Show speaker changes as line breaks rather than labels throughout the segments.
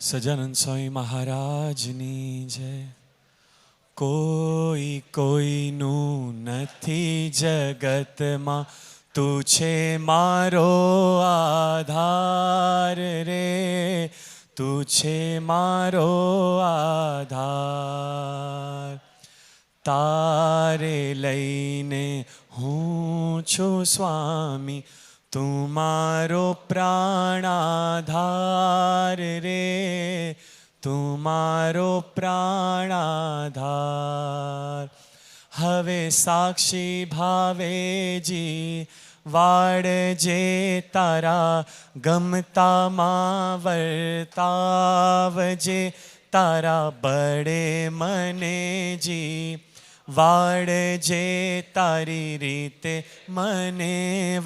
સજાનંદ સ્વામી મહારાજની જય. કોઈ કોઈનું નથી જગતમાં, તું છે મારો આધાર રે, તું છે મારો આધાર. તારે લઈને હું છું સ્વામી, તું મારો પ્રાણાધાર રે, તું મારો પ્રાણાધાર. હવે સાક્ષી ભાવેજી વાળજે તારા ગમતામાં વર્તાવજે, તારા બળે મને જી વાળજે, તારી રીતે મને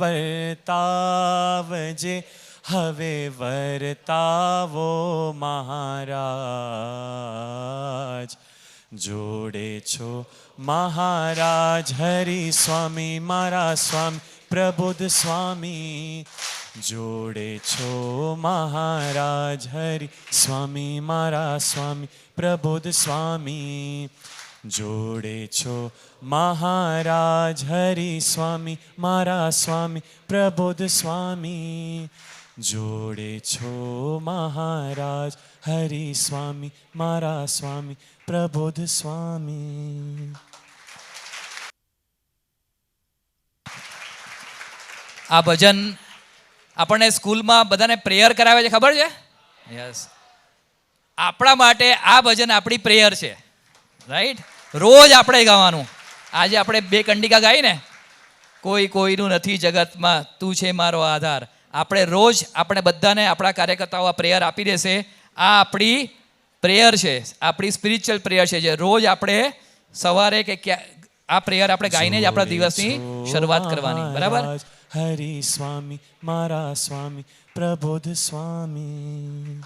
વર્તાવજે. હવે વર્તાવો મહારાજ, જોડે છો મહારાજ હરિ સ્વામી મારા સ્વામી પ્રબુદ્ધ સ્વામી. જોડે છો મહારાજ હરિ સ્વામી મારા સ્વામી પ્રબુદ્ધ સ્વામી. જોડે છો મહારાજ હરિ સ્વામી મારા સ્વામી પ્રબુદ્ધ સ્વામી. જોડે છો મહારાજ હરિ સ્વામી મારા સ્વામી પ્રબુદ્ધ સ્વામી.
આ ભજન આપણને સ્કૂલમાં બધાને પ્રેયર કરાવે છે, ખબર છે? યસ. આપણા માટે આ ભજન આપણી પ્રેયર છે, રાઈટ? રોજ આપણે ગાવાનું. આજે આપણે 2 કંડિકા ગાઈ ને, કોઈ કોઈનું નથી જગતમાં, તું છે મારો આધાર. આપણે રોજ આપણે બધાને આપણા કાર્યકર્તાઓ આ પ્રેયર આપી દેશે. આ આપણી પ્રેયર છે, આપણી સ્પિરિચ્યુઅલ પ્રેયર છે, જે રોજ આપણે સવારે કે આ પ્રેયર આપણે ગાઈને જ આપણા દિવસની શરૂઆત કરવાની. બરાબર?
હરિ સ્વામી મારા સ્વામી પ્રબુદ્ધ સ્વામી.